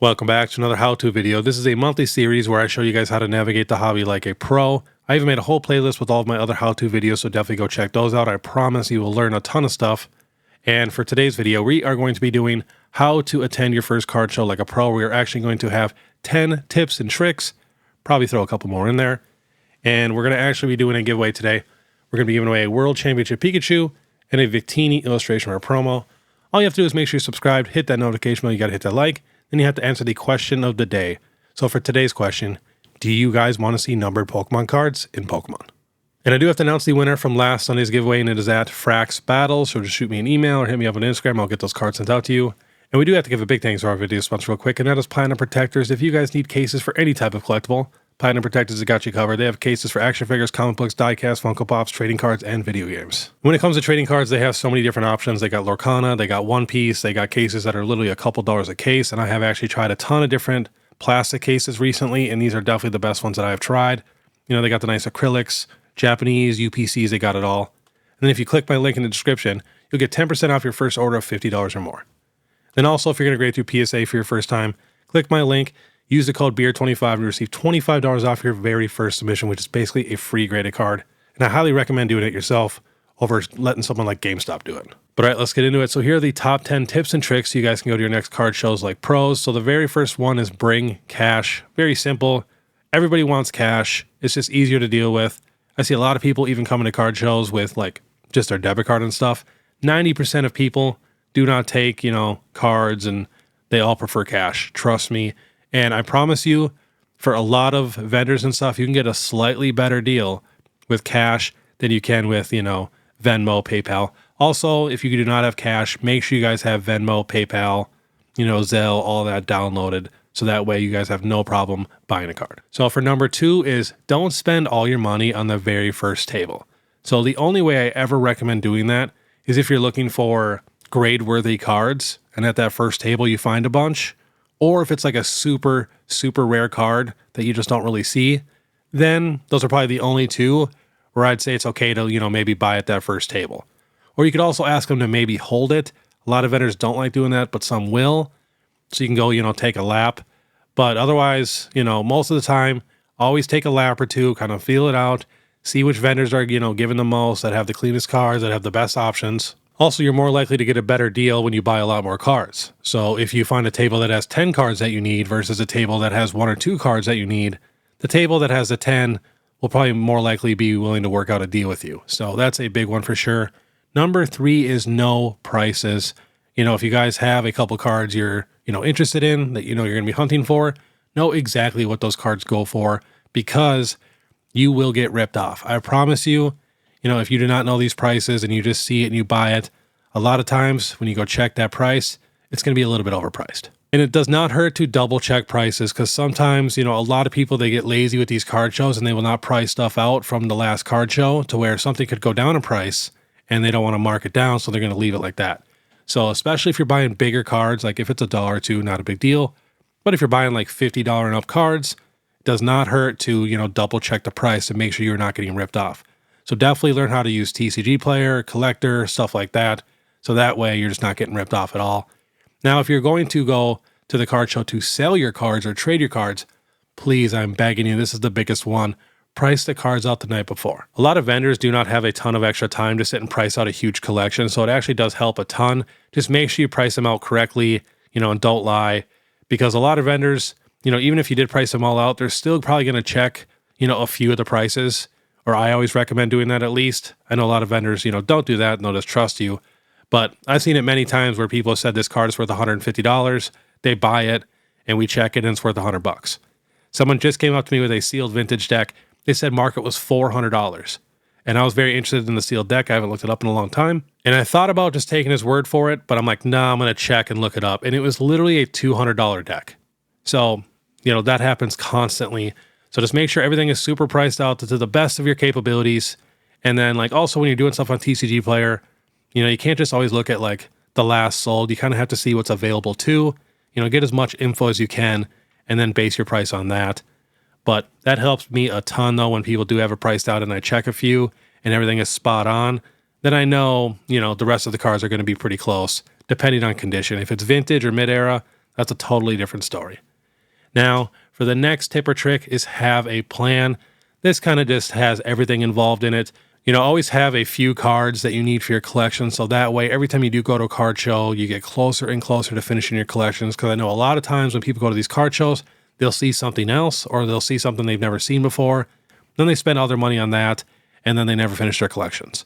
Welcome back to another how-to video. This is a monthly series where I show you guys how to navigate the hobby like a pro. I even made a whole playlist with all of my other how-to videos, so definitely go check those out. I promise you will learn a ton of stuff. And for today's video, we are going to be doing how to attend your first card show like a pro. We are actually going to have 10 tips and tricks, probably throw a couple more in there. And we're going to actually be doing a giveaway today. We're going to be giving away a World Championship Pikachu and a Victini illustration or promo. All you have to do is make sure you're subscribed, hit that notification bell, you got to hit that like. Then you have to answer the question of the day. So for today's question, do you guys want to see numbered Pokemon cards in Pokemon? And I do have to announce the winner from last Sunday's giveaway, and it is at Frax Battle. So just shoot me an email or hit me up on Instagram. I'll get those cards sent out to you. And we do have to give a big thanks to our video sponsor real quick, and that is Platinum Protectors. If you guys need cases for any type of collectible, Platinum Protectors has got you covered. They have cases for action figures, comic books, diecast, Funko Pops, trading cards, and video games. When it comes to trading cards, they have so many different options. They got Lorcana, they got One Piece, they got cases that are literally a couple dollars a case, and I have actually tried a ton of different plastic cases recently, and these are definitely the best ones that I've tried. You know, they got the nice acrylics, Japanese, UPCs, they got it all. And then if you click my link in the description, you'll get 10% off your first order of $50 or more. Then also, if you're going to grade through PSA for your first time, click my link. Use the code BEARD25 and receive $25 off your very first submission, which is basically a free graded card. And I highly recommend doing it yourself over letting someone like GameStop do it. But all right, let's get into it. So here are the top 10 tips and tricks so you guys can go to your next card shows like pros. So the very first one is bring cash. Very simple. Everybody wants cash. It's just easier to deal with. I see a lot of people even coming to card shows with like just their debit card and stuff. 90% of people do not take, cards, and they all prefer cash. Trust me. And I promise you, for a lot of vendors and stuff, you can get a slightly better deal with cash than you can with, Venmo, PayPal. Also, if you do not have cash, make sure you guys have Venmo, PayPal, Zelle, all that downloaded. So that way you guys have no problem buying a card. So for number 2 is don't spend all your money on the very first table. So the only way I ever recommend doing that is if you're looking for grade-worthy cards and at that first table you find a bunch. Or if it's like a super, super rare card that you just don't really see, then those are probably the only two where I'd say it's okay to, maybe buy at that first table. Or you could also ask them to maybe hold it. A lot of vendors don't like doing that, but some will. So you can go, take a lap. But otherwise, most of the time, always take a lap or two, kind of feel it out, see which vendors are, giving the most, that have the cleanest cards, that have the best options. Also, you're more likely to get a better deal when you buy a lot more cards. So if you find a table that has 10 cards that you need versus a table that has 1 or 2 cards that you need, the table that has the 10 will probably more likely be willing to work out a deal with you. So that's a big one for sure. Number 3 is know prices. If you guys have a couple cards you're, interested in that you're going to be hunting for, know exactly what those cards go for because you will get ripped off. I promise you. If you do not know these prices and you just see it and you buy it, a lot of times when you go check that price, it's going to be a little bit overpriced. And it does not hurt to double check prices because sometimes, a lot of people, they get lazy with these card shows and they will not price stuff out from the last card show to where something could go down in price and they don't want to mark it down, so they're going to leave it like that. So especially if you're buying bigger cards, like if it's $1 or $2, not a big deal. But if you're buying like $50 and up cards, it does not hurt to, double check the price to make sure you're not getting ripped off. So definitely learn how to use TCG Player, Collectr, stuff like that. So that way you're just not getting ripped off at all. Now, if you're going to go to the card show to sell your cards or trade your cards, please, I'm begging you, this is the biggest one. Price the cards out the night before. A lot of vendors do not have a ton of extra time to sit and price out a huge collection. So it actually does help a ton. Just make sure you price them out correctly, and don't lie. Because a lot of vendors, even if you did price them all out, they're still probably going to check, a few of the prices. Or I always recommend doing that at least. I know a lot of vendors, don't do that and they'll just trust you. But I've seen it many times where people have said this card is worth $150. They buy it and we check it and it's worth $100. Someone just came up to me with a sealed vintage deck. They said market was $400. And I was very interested in the sealed deck. I haven't looked it up in a long time. And I thought about just taking his word for it, but I'm like, nah, I'm going to check and look it up. And it was literally a $200 deck. So, that happens constantly. So just make sure everything is super priced out to the best of your capabilities. And then also when you're doing stuff on TCG Player, you can't just always look at like the last sold. You kind of have to see what's available too. Get as much info as you can and then base your price on that. But that helps me a ton though when people do have it priced out and I check a few and everything is spot on. Then I know, the rest of the cards are going to be pretty close depending on condition. If it's vintage or mid-era, That's a totally different story. Now, for the next tip or trick is have a plan. This kind of just has everything involved in it. Always have a few cards that you need for your collection. So that way, every time you do go to a card show, you get closer and closer to finishing your collections. Because I know a lot of times when people go to these card shows, they'll see something else or they'll see something they've never seen before. Then they spend all their money on that and then they never finish their collections.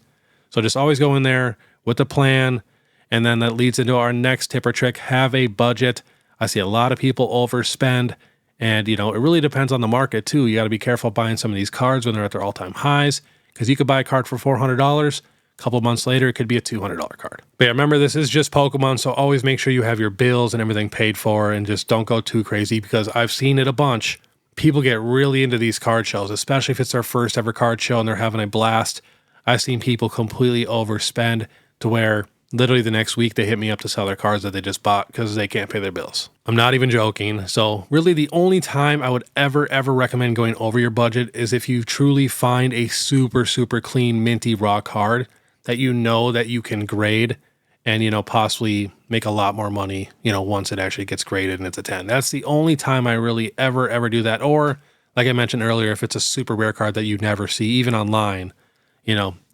So just always go in there with a plan. And then that leads into our next tip or trick, have a budget. I see a lot of people overspend. And, it really depends on the market too. You got to be careful buying some of these cards when they're at their all-time highs, because you could buy a card for $400. A couple months later, it could be a $200 card. But yeah, remember, this is just Pokemon, so always make sure you have your bills and everything paid for, and just don't go too crazy, because I've seen it a bunch. People get really into these card shows, especially if it's their first ever card show and they're having a blast. I've seen people completely overspend to where literally the next week they hit me up to sell their cards that they just bought because they can't pay their bills. I'm not even joking. So really the only time I would ever recommend going over your budget is if you truly find a super clean minty raw card that that you can grade and possibly make a lot more money once it actually gets graded and it's a 10. That's the only time I really ever do that. Or like I mentioned earlier, if it's a super rare card that you never see even online,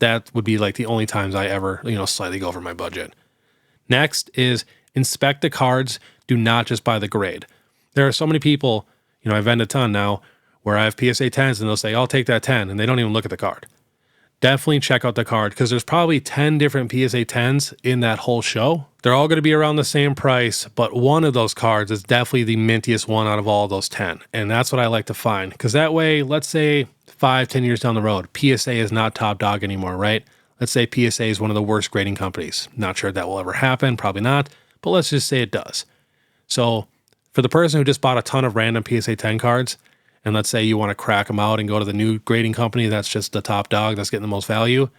that would be like the only times I ever, slightly go over my budget. Next is inspect the cards. Do not just buy the grade. There are so many people, I vend a ton now where I have PSA 10s and they'll say, I'll take that 10. And they don't even look at the card. Definitely check out the card because there's probably 10 different PSA 10s in that whole show. They're all going to be around the same price, but one of those cards is definitely the mintiest one out of all those 10. And that's what I like to find, because that way, let's say 5-10 years down the road, PSA is not top dog anymore, right? Let's say PSA is one of the worst grading companies. Not sure that will ever happen, probably not, but let's just say it does. So for the person who just bought a ton of random PSA 10 cards, and let's say you want to crack them out and go to the new grading company that's just the top dog that's getting the most value,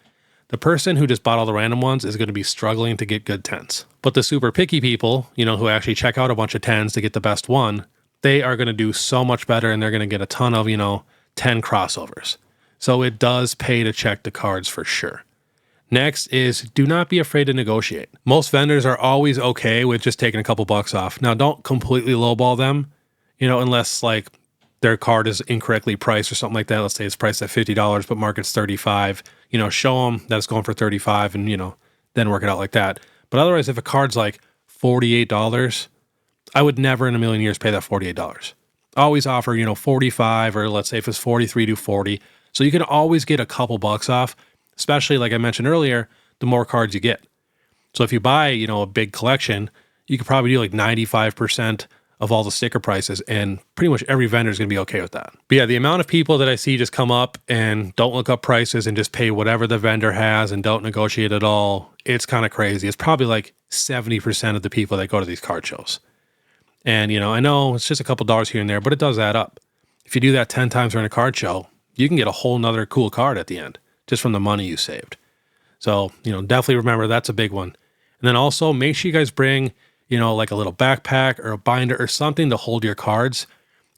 the person who just bought all the random ones is going to be struggling to get good 10s. But the super picky people, who actually check out a bunch of 10s to get the best one, they are going to do so much better and they're going to get a ton of, 10 crossovers. So it does pay to check the cards for sure. Next is do not be afraid to negotiate. Most vendors are always okay with just taking a couple bucks off. Now, don't completely lowball them, unless like their card is incorrectly priced or something like that. Let's say it's priced at $50, but market's $35. Show them that it's going for $35 and, then work it out like that. But otherwise, if a card's like $48, I would never in a million years pay that $48. Always offer, $45, or let's say if it's $43 to $40. So you can always get a couple bucks off, especially like I mentioned earlier, the more cards you get. So if you buy, a big collection, you could probably do like 95% of all the sticker prices, and pretty much every vendor is going to be okay with that. But yeah, the amount of people that I see just come up and don't look up prices and just pay whatever the vendor has and don't negotiate at all, it's kind of crazy. It's probably like 70% of the people that go to these card shows. And, I know it's just a couple dollars here and there, but it does add up. If you do that 10 times during a card show, you can get a whole nother cool card at the end, just from the money you saved. So, definitely remember that's a big one. And then also make sure you guys bring, like a little backpack or a binder or something to hold your cards.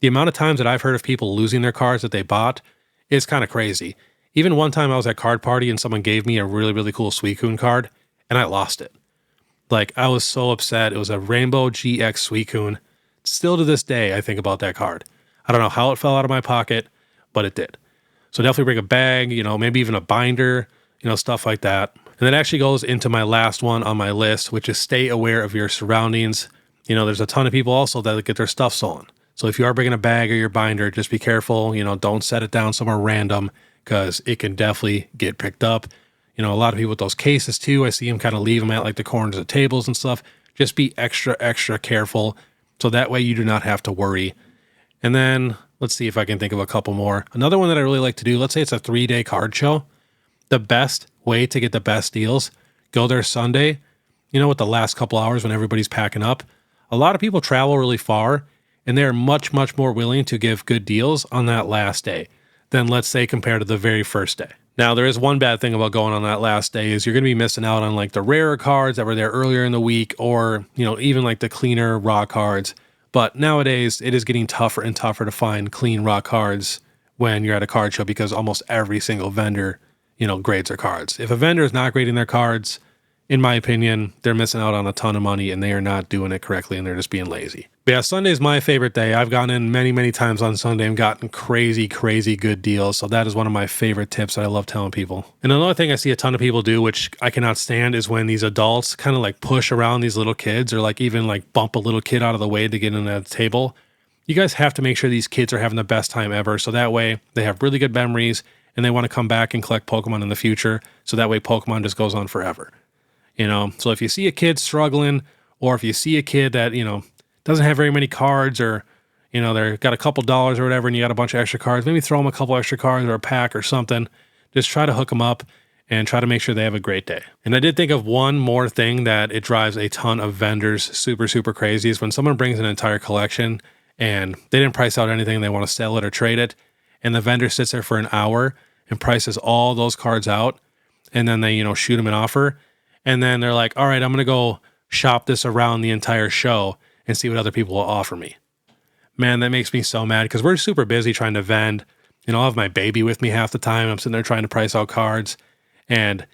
The amount of times that I've heard of people losing their cards that they bought is kind of crazy. Even one time I was at Card Party and someone gave me a really cool Suicune card and I lost it. Like, I was so upset. It was a Rainbow GX Suicune. Still to this day, I think about that card. I don't know how it fell out of my pocket, but it did. So definitely bring a bag, maybe even a binder, stuff like that. And that actually goes into my last one on my list, which is stay aware of your surroundings. There's a ton of people also that get their stuff stolen. So if you are bringing a bag or your binder, just be careful. Don't set it down somewhere random because it can definitely get picked up. A lot of people with those cases too, I see them kind of leave them at like the corners of tables and stuff. Just be extra careful. So that way you do not have to worry. And then let's see if I can think of a couple more. Another one that I really like to do, let's say it's a 3-day card show. The best way to get the best deals, go there Sunday, with the last couple hours when everybody's packing up. A lot of people travel really far and they're much more willing to give good deals on that last day than, let's say, compared to the very first day. Now, there is one bad thing about going on that last day is you're going to be missing out on like the rarer cards that were there earlier in the week, or, even like the cleaner raw cards. But nowadays it is getting tougher and tougher to find clean raw cards when you're at a card show because almost every single vendor grades their cards. If a vendor is not grading their cards, in my opinion, they're missing out on a ton of money and they are not doing it correctly and they're just being lazy. But yeah, Sunday's my favorite day. I've gone in many times on Sunday and gotten crazy good deals. So that is one of my favorite tips that I love telling people. And another thing I see a ton of people do, which I cannot stand, is when these adults kind of like push around these little kids, or like even like bump a little kid out of the way to get in at the table. You guys have to make sure these kids are having the best time ever. So that way they have really good memories and they want to come back and collect Pokemon in the future. So that way Pokemon just goes on forever. You know, so if you see a kid struggling, or if you see a kid that, you know, doesn't have very many cards, or, you know, they've got a couple dollars or whatever and you got a bunch of extra cards, maybe throw them a couple extra cards or a pack or something. Just try to hook them up and try to make sure they have a great day. And I did think of one more thing that it drives a ton of vendors super crazy, is when someone brings an entire collection and they didn't price out anything, they want to sell it or trade it, and the vendor sits there for an hour and prices all those cards out, and then they, you know, shoot them an offer, and then they're like, all right, I'm going to go shop this around the entire show and see what other people will offer me. Man, that makes me so mad, because we're super busy trying to vend. You know, I'll have my baby with me half the time. I'm sitting there trying to price out cards, and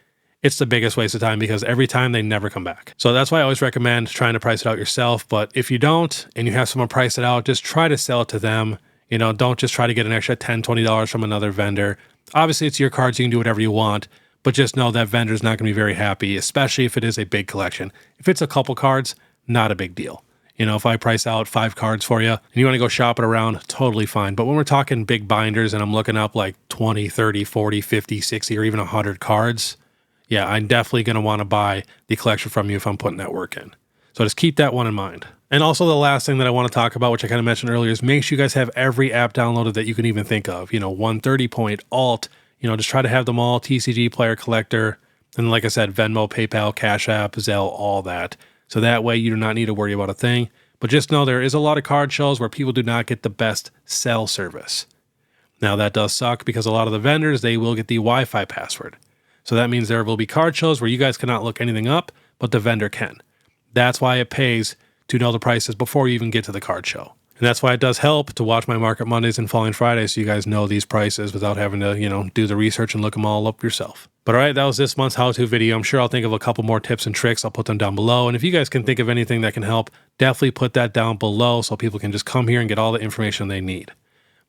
it's the biggest waste of time, because every time they never come back. So that's why I always recommend trying to price it out yourself. But if you don't, and you have someone price it out, just try to sell it to them. You know, don't just try to get an extra $10, $20 from another vendor. Obviously, it's your cards. You can do whatever you want, but just know that vendor's not going to be very happy, especially if it is a big collection. If it's a couple cards, not a big deal. You know, if I price out 5 cards for you and you want to go shop it around, totally fine. But when we're talking big binders and I'm looking up like 20, 30, 40, 50, 60, or even 100 cards, yeah, I'm definitely going to want to buy the collection from you if I'm putting that work in. So just keep that one in mind. And also the last thing that I want to talk about, which I kind of mentioned earlier, is make sure you guys have every app downloaded that you can even think of. You know, 130 Point, Alt, you know, just try to have them all, TCG, Player, Collector, and like I said, Venmo, PayPal, Cash App, Zelle, all that. So that way you do not need to worry about a thing. But just know there is a lot of card shows where people do not get the best cell service. Now that does suck, because a lot of the vendors, they will get the Wi-Fi password. So that means there will be card shows where you guys cannot look anything up, but the vendor can. That's why it pays to know the prices before you even get to the card show. And that's why it does help to watch my Market Mondays and Falling Fridays, so you guys know these prices without having to, you know, do the research and look them all up yourself. But all right, that was this month's how-to video. I'm sure I'll think of a couple more tips and tricks. I'll put them down below. And if you guys can think of anything that can help, definitely put that down below so people can just come here and get all the information they need.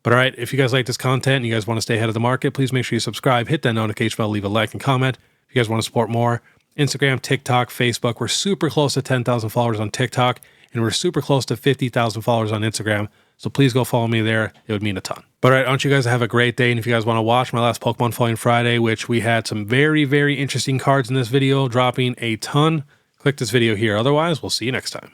But all right, if you guys like this content and you guys want to stay ahead of the market, please make sure you subscribe, hit that notification bell, leave a like and comment. If you guys want to support more, Instagram, TikTok, Facebook. We're super close to 10,000 followers on TikTok, and we're super close to 50,000 followers on Instagram. So please go follow me there. It would mean a ton. But all right, I want you guys to have a great day. And if you guys want to watch my last Pokemon Falling Friday, which we had some very interesting cards in this video, dropping a ton, click this video here. Otherwise, we'll see you next time.